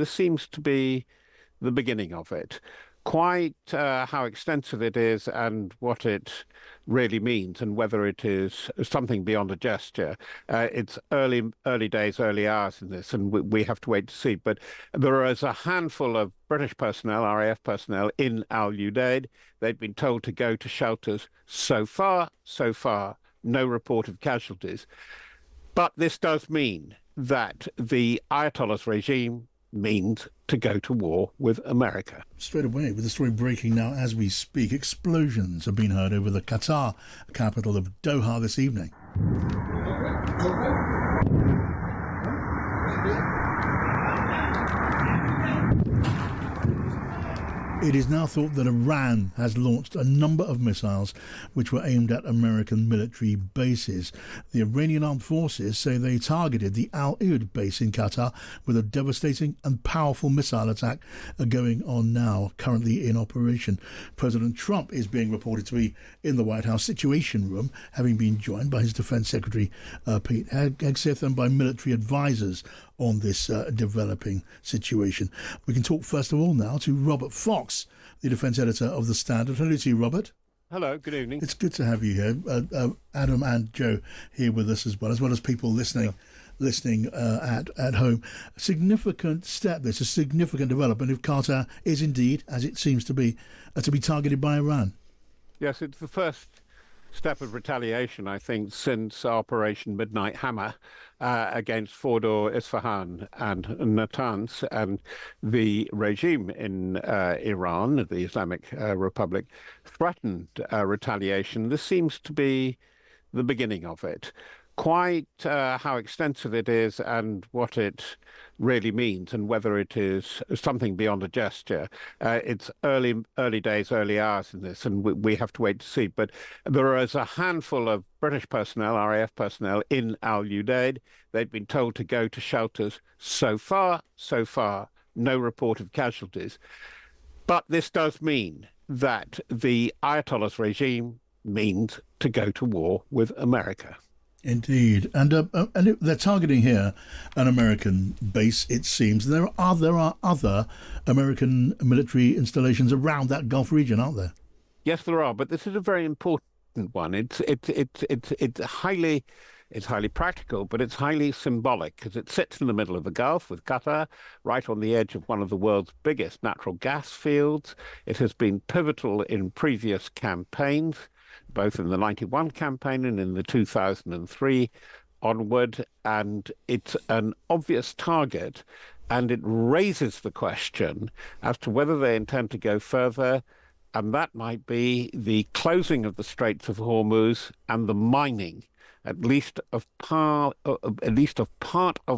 This seems to be the beginning of it. Quite how extensive it is and what it really means, and whether it is something beyond a gesture. It's early days, early hours in this, and we have to wait to see. But there is a handful of British personnel, RAF personnel, in Al Udeid. They've been told to go to shelters. So far, no report of casualties. But this does mean that the Ayatollah's regime means to go to war with America. Straight away, with the story breaking now as we speak, explosions have been heard over the Qatar capital of Doha this evening. It is now thought that Iran has launched a number of missiles which were aimed at American military bases. The Iranian armed forces say they targeted the Al Udeid base in Qatar with a devastating and powerful missile attack going on now, currently in operation. President Trump is being reported to be in the White House Situation Room, having been joined by his Defense Secretary Pete Hegseth and by military advisors on this developing situation. We can talk first of all now to Robert Fox, the defence editor of The Standard. Hello to you, Robert. Hello, good evening. It's good to have you here. Adam and Joe here with us as well as people listening at home. A significant step, this, a significant development if Qatar is indeed, as it seems to be targeted by Iran. Yes, it's the first step of retaliation, I think, since Operation Midnight Hammer against Fordow, Isfahan and Natanz, and the regime in Iran, the Islamic Republic, threatened retaliation. This seems to be the beginning of it. Quite how extensive it is and what it really means, and whether it is something beyond a gesture. It's early days, early hours in this, and we have to wait to see. But there is a handful of British personnel, RAF personnel, in Al Udeid. They've been told to go to shelters. So far, no report of casualties. But this does mean that the Ayatollah's regime means to go to war with America. Indeed, and they're targeting here an American base. It seems there are other American military installations around that Gulf region, aren't there? Yes, there are, but this is a very important one. It's highly practical, but it's highly symbolic because it sits in the middle of the Gulf with Qatar, right on the edge of one of the world's biggest natural gas fields. It has been pivotal in previous campaigns, both in the 91 campaign and in the 2003 onward, and it's an obvious target, and it raises the question as to whether they intend to go further, and that might be the closing of the Straits of Hormuz and the mining, at least of part of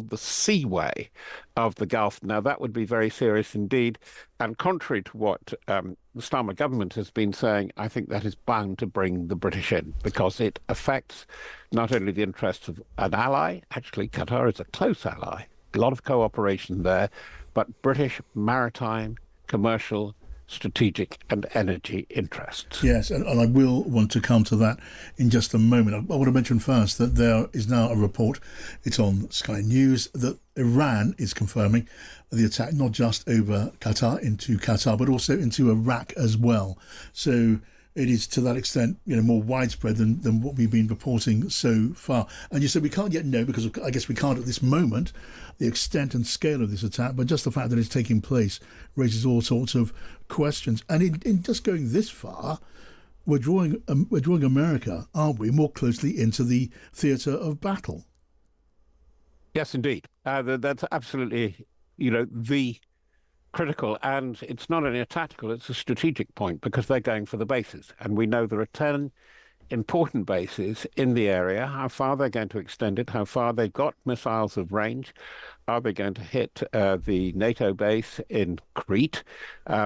the seaway of the Gulf. Now, that would be very serious indeed. And contrary to what the Starmer government has been saying, I think that is bound to bring the British in, because it affects not only the interests of an ally, actually Qatar is a close ally, a lot of cooperation there, but British maritime, commercial, strategic and energy interests. Yes, and I will want to come to that in just a moment. I want to mention first that there is now a report, it's on Sky News, that Iran is confirming the attack not just over into Qatar, but also into Iraq as well. So it is to that extent, more widespread than what we've been reporting so far. And you said we can't yet know, because I guess we can't at this moment, the extent and scale of this attack, but just the fact that it's taking place raises all sorts of questions. And in just going this far, we're drawing America, aren't we, more closely into the theatre of battle? Yes, indeed. That's absolutely, the critical, and it's not only a tactical, it's a strategic point, because they're going for the bases. And we know there are 10 important bases in the area. How far they're going to extend it, how far they've got missiles of range. Are they going to hit the NATO base in Crete?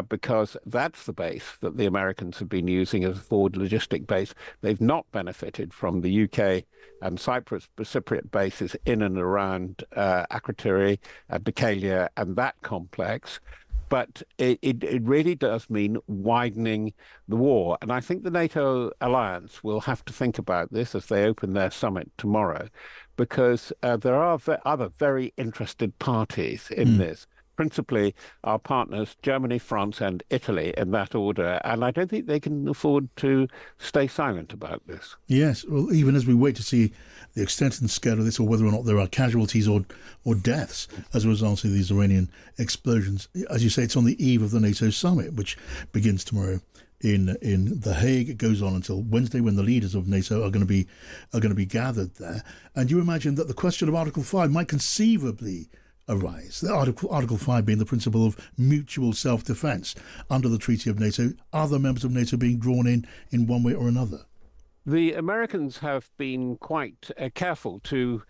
Because that's the base that the Americans have been using as a forward logistic base. They've not benefited from the UK and Cypriot bases in and around Akrotiri, Dikalia, and that complex. But it really does mean widening the war. And I think the NATO alliance will have to think about this as they open their summit tomorrow, because there are other very interested parties in this. principally our partners, Germany, France, and Italy, in that order. And I don't think they can afford to stay silent about this. Yes, well, even as we wait to see the extent and scale of this, or whether or not there are casualties or deaths as a result of these Iranian explosions. As you say, it's on the eve of the NATO summit, which begins tomorrow in The Hague. It goes on until Wednesday, when the leaders of NATO are going to be gathered there. And you imagine that the question of Article 5 might conceivably arise. The Article 5 being the principle of mutual self-defence under the Treaty of NATO, other members of NATO being drawn in one way or another. The Americans have been quite careful to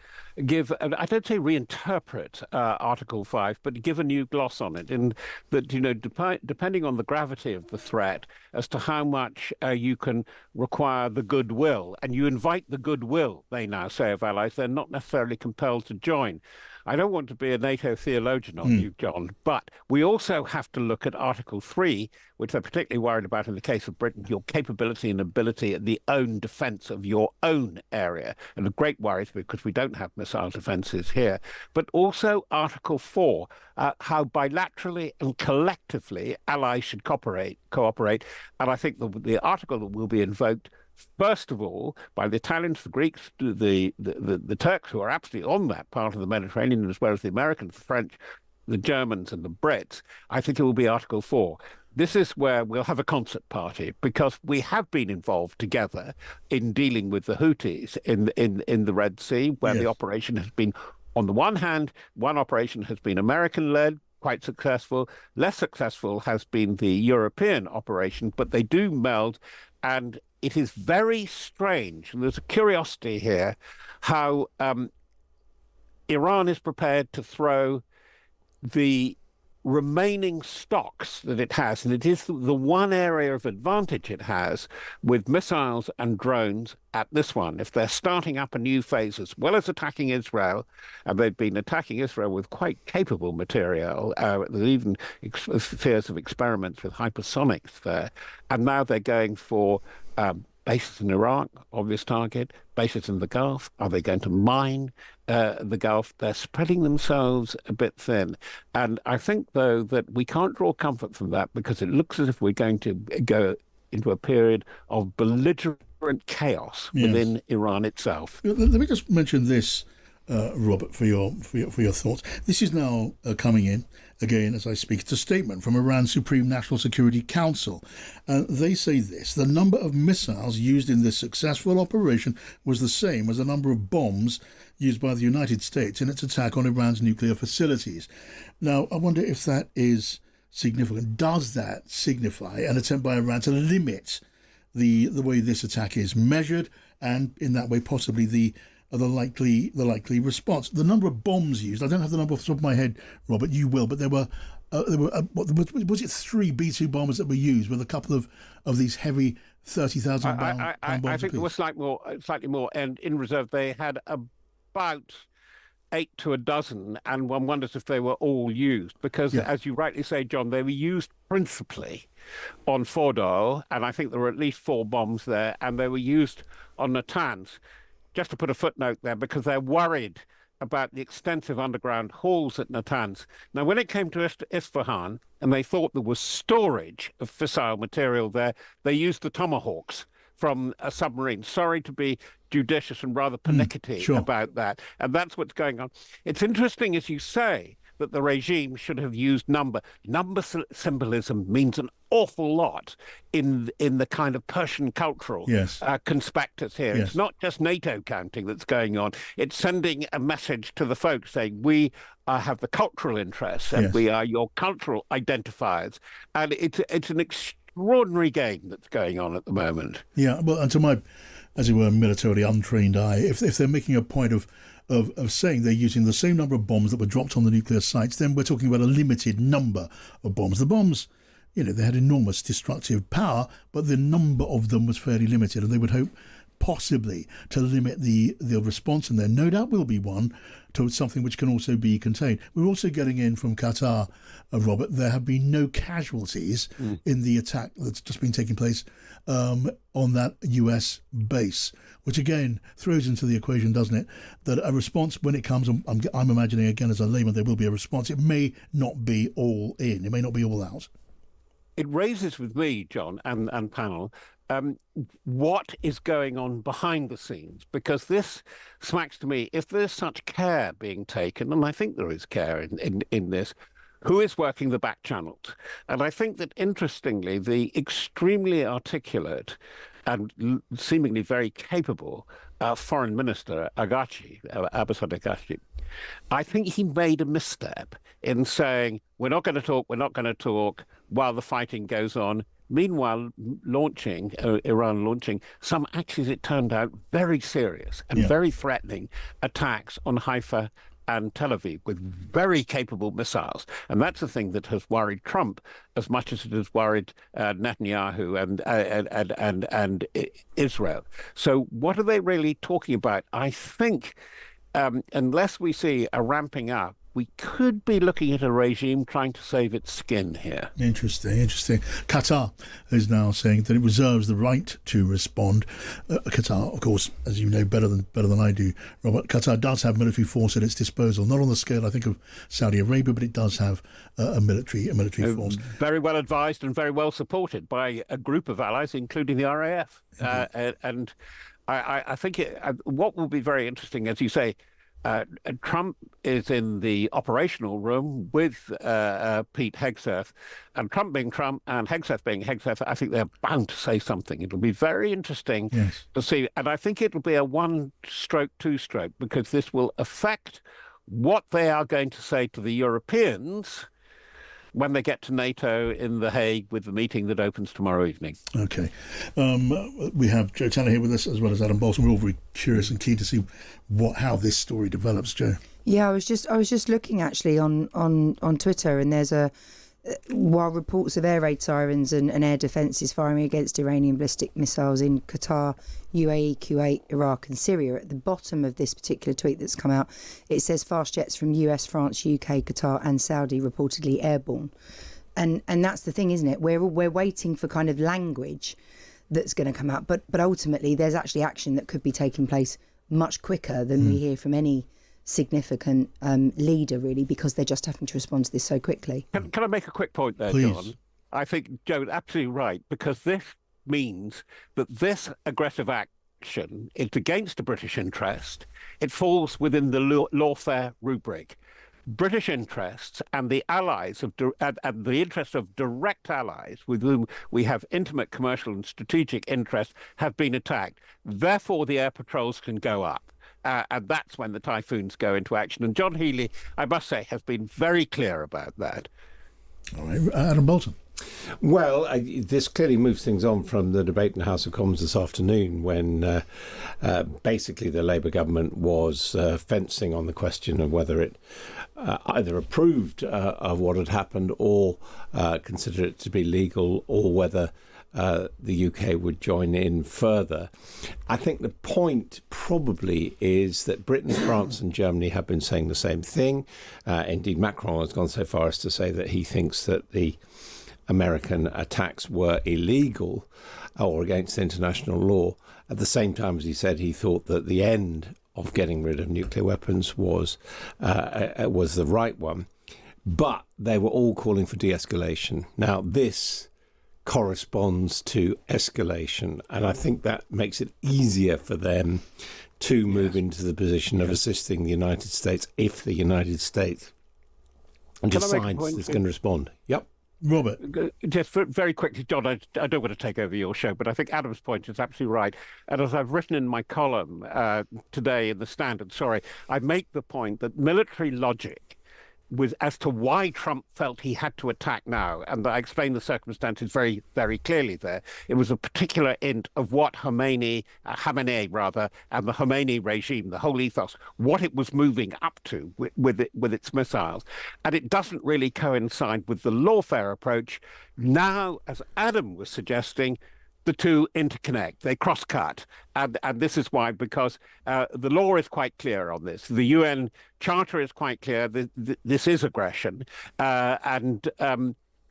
give, I don't say reinterpret Article 5, but give a new gloss on it. And that, depending on the gravity of the threat, as to how much you can require the goodwill, and you invite the goodwill, they now say, of allies, they're not necessarily compelled to join. I don't want to be a NATO theologian on you, John, but we also have to look at Article 3, which they're particularly worried about in the case of Britain, your capability and ability at the own defence of your own area. And the great worry is because we don't have missile defences here. But also Article 4, how bilaterally and collectively allies should cooperate. And I think the article that will be invoked first of all, by the Italians, the Greeks, the Turks, who are absolutely on that part of the Mediterranean, as well as the Americans, the French, the Germans, and the Brits, I think it will be Article 4. This is where we'll have a concert party, because we have been involved together in dealing with the Houthis in the Red Sea, where the operation has been, on the one hand, one operation has been American-led, quite successful. Less successful has been the European operation, but they do meld, and it is very strange, and there's a curiosity here, how Iran is prepared to throw the remaining stocks that it has, and it is the one area of advantage it has with missiles and drones at this one. If they're starting up a new phase as well as attacking Israel, and they've been attacking Israel with quite capable material, there's even fears of experiments with hypersonics there, and now they're going for bases in Iraq, obvious target, bases in the Gulf. Are they going to mine the Gulf? They're spreading themselves a bit thin. And I think, though, that we can't draw comfort from that, because it looks as if we're going to go into a period of belligerent chaos within Iran itself. Let me just mention this, Robert, for your thoughts. This is now coming in, again, as I speak. It's a statement from Iran's Supreme National Security Council. They say this: the number of missiles used in this successful operation was the same as the number of bombs used by the United States in its attack on Iran's nuclear facilities. Now, I wonder if that is significant. Does that signify an attempt by Iran to limit the way this attack is measured, and in that way possibly the likely response? The number of bombs used, I don't have the number off the top of my head, Robert, you will, but there were was it 3 B-2 bombers that were used with a couple of these heavy 30,000 pound bombs? I think there was slightly more, and in reserve they had about 8 to a dozen, and one wonders if they were all used, because as you rightly say, John, they were used principally on Fordo, and I think there were at least 4 bombs there, and they were used on Natanz. Just to put a footnote there, because they're worried about the extensive underground halls at Natanz. Now, when it came to Isfahan, and they thought there was storage of fissile material there, they used the Tomahawks from a submarine. Sorry to be judicious and rather pernickety about that. And that's what's going on. It's interesting, as you say, that the regime should have used number. Number symbolism means an awful lot in the kind of Persian cultural conspectus here. It's not just NATO counting that's going on. It's sending a message to the folks saying, we have the cultural interests, and we are your cultural identifiers. And it's an extraordinary game that's going on at the moment. Yeah, well, and to my, as it were, militarily untrained eye, if they're making a point of saying they're using the same number of bombs that were dropped on the nuclear sites, then we're talking about a limited number of bombs. The bombs, they had enormous destructive power, but the number of them was fairly limited, and they would hope possibly to limit the response, and there no doubt will be one, to something which can also be contained. We're also getting in from Qatar, Robert, there have been no casualties in the attack that's just been taking place on that US base, which again throws into the equation, doesn't it, that a response when it comes, I'm imagining again as a layman, there will be a response. It may not be all in, it may not be all out. It raises with me, John, and panel, what is going on behind the scenes? Because this smacks to me, if there's such care being taken, and I think there is care in this, who is working the back channels? And I think that, interestingly, the extremely articulate and seemingly very capable Foreign Minister Abbas Agachi, I think he made a misstep in saying, we're not going to talk while the fighting goes on. Meanwhile, Iran launching some, actually, it turned out, very serious and very threatening attacks on Haifa and Tel Aviv with very capable missiles. And that's the thing that has worried Trump as much as it has worried Netanyahu and Israel. So what are they really talking about? I think unless we see a ramping up, we could be looking at a regime trying to save its skin here. Interesting. Qatar is now saying that it reserves the right to respond. Qatar, of course, as you know better than I do, Robert, Qatar does have military force at its disposal, not on the scale, I think, of Saudi Arabia, but it does have a military force. Very well advised and very well supported by a group of allies, including the RAF. And I think what will be very interesting, as you say, Trump is in the operational room with Pete Hegseth, and Trump being Trump and Hegseth being Hegseth, I think they're bound to say something. It'll be very interesting to see. And I think it'll be a one-stroke, two-stroke, because this will affect what they are going to say to the Europeans when they get to NATO in The Hague with the meeting that opens tomorrow evening. Okay. We have Joe Tanner here with us, as well as Adam Bolton. We're all very curious and keen to see how this story develops, Joe. Yeah, I was just looking actually on Twitter, and there's while reports of air raid sirens and air defences firing against Iranian ballistic missiles in Qatar, UAE, Kuwait, Iraq and Syria, at the bottom of this particular tweet that's come out, it says fast jets from US, France, UK, Qatar and Saudi reportedly airborne. And that's the thing, isn't it? We're waiting for kind of language that's going to come out, but ultimately there's actually action that could be taking place much quicker than we hear from any significant leader, really, because they're just having to respond to this so quickly. Can I make a quick point there, Please. John? I think Joe is absolutely right, because this means that this aggressive action is against the British interest. It falls within the lawfare rubric. British interests and the allies and the interests of direct allies with whom we have intimate commercial and strategic interests have been attacked. Therefore, the air patrols can go up. And that's when the typhoons go into action. And John Healey, I must say, has been very clear about that. All right, Adam Bolton. Well, this clearly moves things on from the debate in the House of Commons this afternoon, when basically the Labour government was fencing on the question of whether it either approved of what had happened or considered it to be legal, or whether the UK would join in further. I think the point probably is that Britain, France and Germany have been saying the same thing. Indeed, Macron has gone so far as to say that he thinks that the American attacks were illegal or against international law, at the same time as he said he thought that the end of getting rid of nuclear weapons was the right one. But they were all calling for de-escalation. Now, this corresponds to escalation, and I think that makes it easier for them to move into the position of assisting the United States if the United States decides it's going to respond. Yep. Robert. Just very quickly, John, I don't want to take over your show, but I think Adam's point is absolutely right. And as I've written in my column today in the Standard, I make the point that military logic was as to why Trump felt he had to attack now. And I explained the circumstances very, very clearly there. It was a particular hint of what Khamenei, and the Khamenei regime, the whole ethos, what it was moving up to with its missiles. And it doesn't really coincide with the lawfare approach. Now, as Adam was suggesting, the two interconnect, they cross-cut. And this is why, because the law is quite clear on this. The UN Charter is quite clear. This is aggression.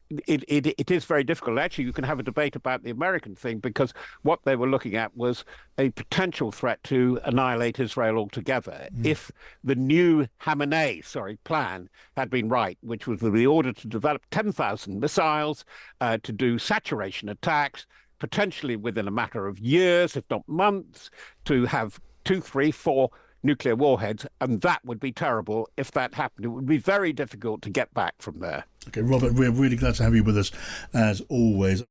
It is very difficult. Actually, you can have a debate about the American thing, because what they were looking at was a potential threat to annihilate Israel altogether if the new Khamenei, plan had been right, which was the order to develop 10,000 missiles, to do saturation attacks, potentially within a matter of years, if not months, to have 2, 3, 4 nuclear warheads, and that would be terrible if that happened. It would be very difficult to get back from there. Okay, Robert, we're really glad to have you with us as always.